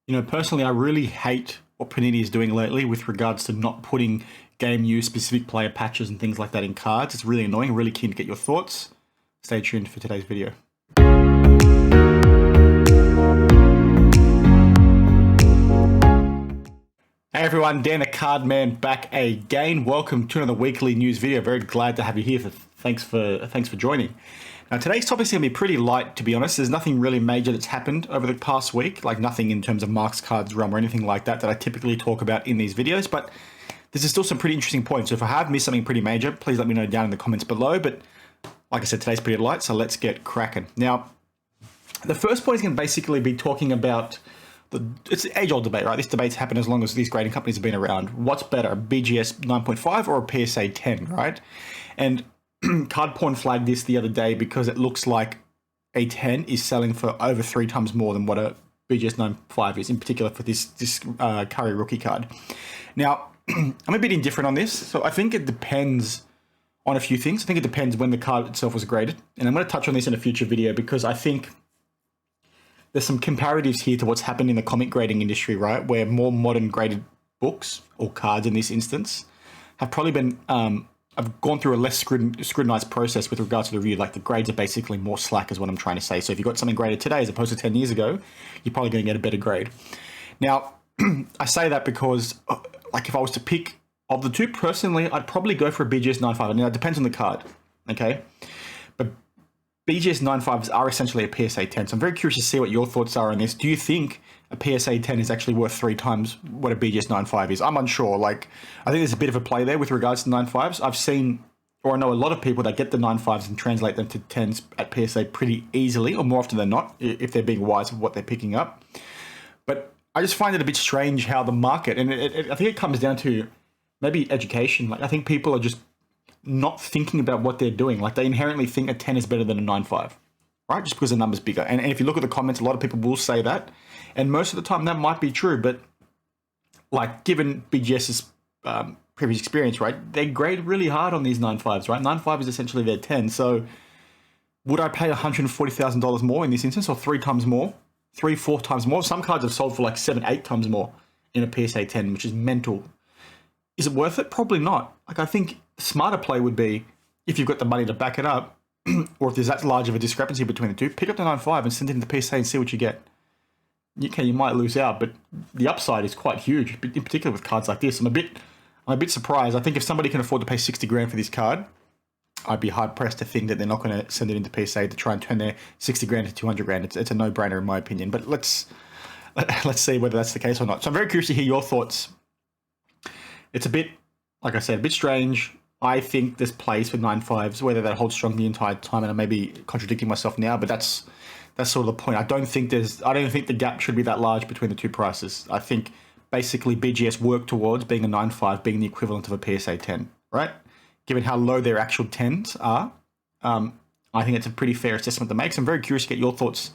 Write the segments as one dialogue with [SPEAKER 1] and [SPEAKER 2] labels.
[SPEAKER 1] Personally, I really hate what Panini is doing lately with regards to not putting game use specific player patches and things like that in cards. It's really annoying. Really keen to get your thoughts. Stay tuned for today's video. Hey everyone, Dan the Cardman back again. Welcome to another weekly news video. Very glad to have you here. Thanks for joining. Now today's topic is going to be pretty light, to be honest. There's nothing really major that's happened over the past week, like nothing in terms of Mark's Cards realm or anything like that I typically talk about in these videos, but this is still some pretty interesting points. So if I have missed something pretty major, please let me know down in the comments below. But like I said, today's pretty light, so let's get cracking. Now, the first point is going to basically be talking about it's an age-old debate, right? This debate's happened as long as these grading companies have been around. What's better, a BGS 9.5 or a PSA 10, right? And Card Porn flagged this the other day because it looks like a 10 is selling for over 3 times more than what a BGS 9.5 is, in particular for this Curry rookie card. Now, I'm a bit indifferent on this. So I think it depends on a few things. I think it depends when the card itself was graded. And I'm going to touch on this in a future video because I think there's some comparatives here to what's happened in the comic grading industry, right? Where more modern graded books, or cards in this instance, have probably been have gone through a less scrutinized process with regards to the review. Like the grades are basically more slack is what I'm trying to say. So if you got something graded today as opposed to 10 years ago, you're probably going to get a better grade. Now, I say that because like if I was to pick of the two, personally, I'd probably go for a BGS 9.5. Now, it depends on the card, okay? But BGS 9.5s are essentially a PSA 10. So I'm very curious to see what your thoughts are on this. Do you think a PSA 10 is actually worth 3 times what a BGS 9.5 is? I'm unsure. Like, I think there's a bit of a play there with regards to 9.5s. I've seen, or I know a lot of people that get the 9.5s and translate them to 10s at PSA pretty easily, or more often than not, if they're being wise of what they're picking up. But I just find it a bit strange how the market, and I think it comes down to maybe education. Like, I think people are just not thinking about what they're doing. Like, they inherently think a 10 is better than a 9.5, right? Just because the number's bigger. And if you look at the comments, a lot of people will say that. And most of the time that might be true. But like, given BGS's previous experience, right, they grade really hard on these 9.5s, right? 9.5 is essentially their 10. So would I pay $140,000 more in this instance, or 3 times more? 3-4 times more? Some cards have sold for like 7-8 times more in a PSA 10, which is mental. Is it worth it? Probably not. Like, I think smarter play would be, if you've got the money to back it up, or if there's that large of a discrepancy between the two, pick up the 9.5 and send it into PSA and see what you get. Okay, you might lose out, but the upside is quite huge, in particular with cards like this. I'm a bit surprised. I think if somebody can afford to pay 60 grand for this card, I'd be hard pressed to think that they're not going to send it into PSA to try and turn their 60 grand to 200 grand. It's a no-brainer in my opinion. But let's see whether that's the case or not. So I'm very curious to hear your thoughts. It's a bit, like I said, a bit strange. I think there's place for 9.5s, whether that holds strong the entire time, and I may be contradicting myself now, but that's sort of the point. I don't think the gap should be that large between the two prices. I think basically BGS work towards being a 9.5 being the equivalent of a PSA 10, right? Given how low their actual 10s are, I think it's a pretty fair assessment to make. So I'm very curious to get your thoughts,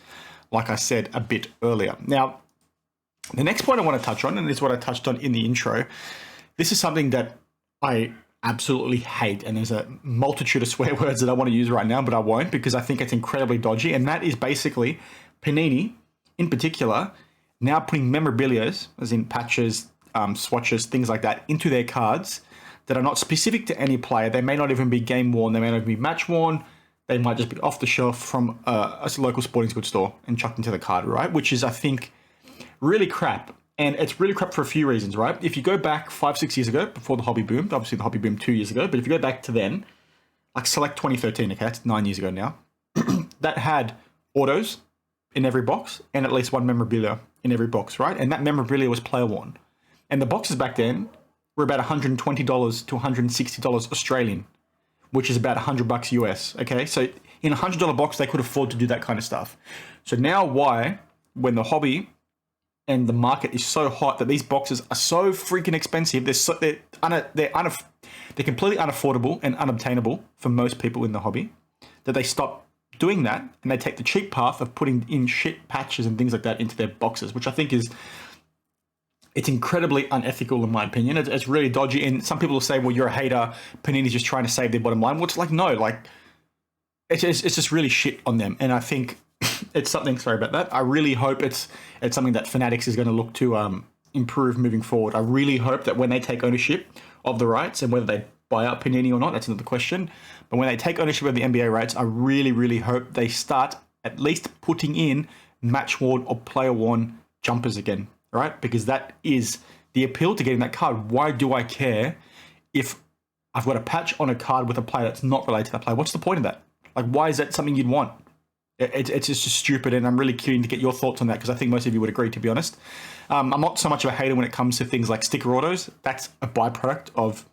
[SPEAKER 1] like I said a bit earlier. Now, the next point I want to touch on, and this is what I touched on in the intro, this is something that I absolutely hate, and there's a multitude of swear words that I want to use right now, but I won't because I think it's incredibly dodgy, and that is basically Panini, in particular, now putting memorabilias, as in patches, swatches, things like that, into their cards that are not specific to any player. They may not even be game worn, they may not even be match worn, they might just be off the shelf from a local sporting goods store and chucked into the card, right? Which is, I think, really crap. And it's really crap for a few reasons, right? If you go back 5-6 years ago, before the hobby boomed, obviously the hobby boomed 2 years ago, but if you go back to then, like Select 2013, okay, that's 9 years ago now, that had autos in every box and at least one memorabilia in every box, right? And that memorabilia was player worn. And the boxes back then were about $120 to $160 Australian, which is about $100 US, okay? So in a $100 box, they could afford to do that kind of stuff. So now why, when the hobby and the market is so hot that these boxes are so freaking expensive, they're completely unaffordable and unobtainable for most people in the hobby, that they stop doing that and they take the cheap path of putting in shit patches and things like that into their boxes, which I think it's incredibly unethical in my opinion. It's really dodgy, and some people will say, well, you're a hater, Panini's just trying to save their bottom line. Well, it's like, no, like, it's just really shit on them. And I think it's something, sorry about that. I really hope it's something that Fanatics is going to look to improve moving forward. I really hope that when they take ownership of the rights, and whether they buy out Panini or not, that's another question. But when they take ownership of the NBA rights, I really, really hope they start at least putting in match worn or player worn jumpers again, right? Because that is the appeal to getting that card. Why do I care if I've got a patch on a card with a player that's not related to that player? What's the point of that? Like, why is that something you'd want? It's just stupid, and I'm really keen to get your thoughts on that, because I think most of you would agree, to be honest. I'm not so much of a hater when it comes to things like sticker autos. That's a byproduct of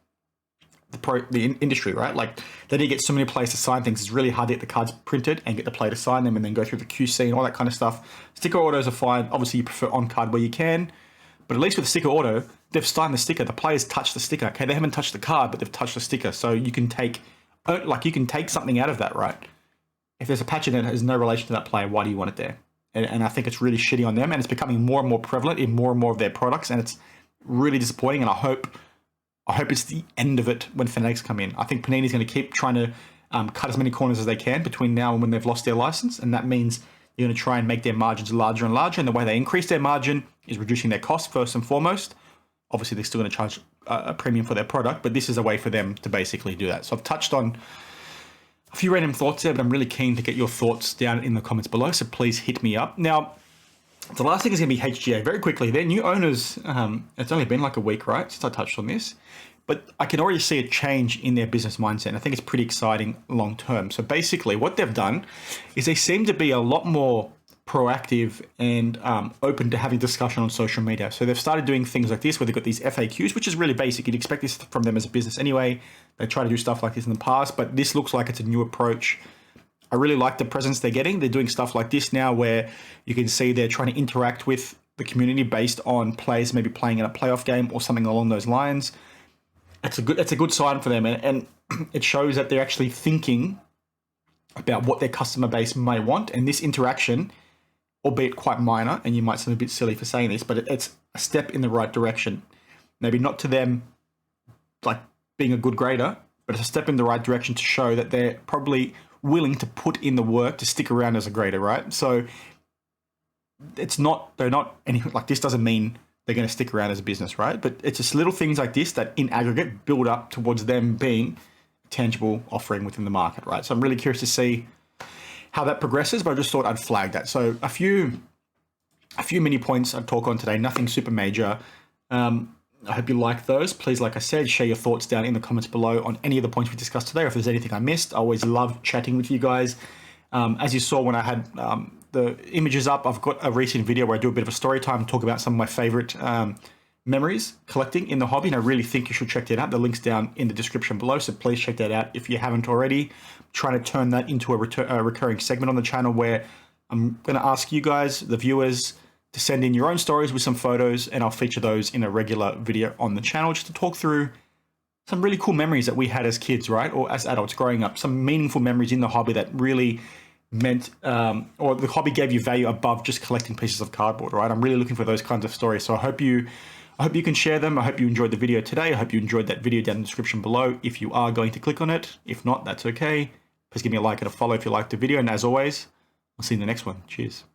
[SPEAKER 1] the industry, right? Like, they need to get so many players to sign things. It's really hard to get the cards printed and get the player to sign them and then go through the QC and all that kind of stuff. Sticker autos are fine. Obviously, you prefer on-card where you can. But at least with the sticker auto, they've signed the sticker. The players touch the sticker. Okay, they haven't touched the card, but they've touched the sticker. So you can take something out of that, right? If there's a patch in it that has no relation to that player, why do you want it there? And I think it's really shitty on them, and it's becoming more and more prevalent in more and more of their products, and it's really disappointing. And I hope it's the end of it when Fanatics come in. I think Panini's going to keep trying to cut as many corners as they can between now and when they've lost their license, and that means you're going to try and make their margins larger and larger. And the way they increase their margin is reducing their cost first and foremost. Obviously, they're still going to charge a premium for their product, but this is a way for them to basically do that. So I've touched on a few random thoughts there, but I'm really keen to get your thoughts down in the comments below, so please hit me up. Now, the last thing is going to be HGA. Very quickly, their new owners, it's only been like a week, right, since I touched on this, but I can already see a change in their business mindset, and I think it's pretty exciting long term. So basically, what they've done is they seem to be a lot more proactive and open to having discussion on social media. So they've started doing things like this, where they've got these FAQs, which is really basic. You'd expect this from them as a business anyway. They try to do stuff like this in the past, but this looks like it's a new approach. I really like the presence they're getting. They're doing stuff like this now, where you can see they're trying to interact with the community based on players maybe playing in a playoff game or something along those lines. It's a good sign for them, and it shows that they're actually thinking about what their customer base may want. And this interaction, albeit quite minor, and you might seem a bit silly for saying this, but it's a step in the right direction. Maybe not to them like being a good grader, but it's a step in the right direction to show that they're probably willing to put in the work to stick around as a grader, right? So they're not anything like this doesn't mean they're going to stick around as a business, right? But it's just little things like this that in aggregate build up towards them being a tangible offering within the market, right? So I'm really curious to see how that progresses, but I just thought I'd flag that. So a few mini points I'd talk on today, nothing super major. I hope you like those. Please, like I said, share your thoughts down in the comments below on any of the points we discussed today, or if there's anything I missed. I always love chatting with you guys. As you saw when I had the images up, I've got a recent video where I do a bit of a story time, talk about some of my favorite memories collecting in the hobby, and I really think you should check that out. The link's down in the description below, so please check that out if you haven't already. I'm trying to turn that into a recurring segment on the channel, where I'm going to ask you guys, the viewers, to send in your own stories with some photos, and I'll feature those in a regular video on the channel, just to talk through some really cool memories that we had as kids, right? Or as adults growing up, some meaningful memories in the hobby that really meant, or the hobby gave you value above just collecting pieces of cardboard, right? I'm really looking for those kinds of stories. So I hope you can share them. I hope you enjoyed the video today. I hope you enjoyed that video down in the description below if you are going to click on it. If not, that's okay. Please give me a like and a follow if you liked the video. And as always, I'll see you in the next one. Cheers.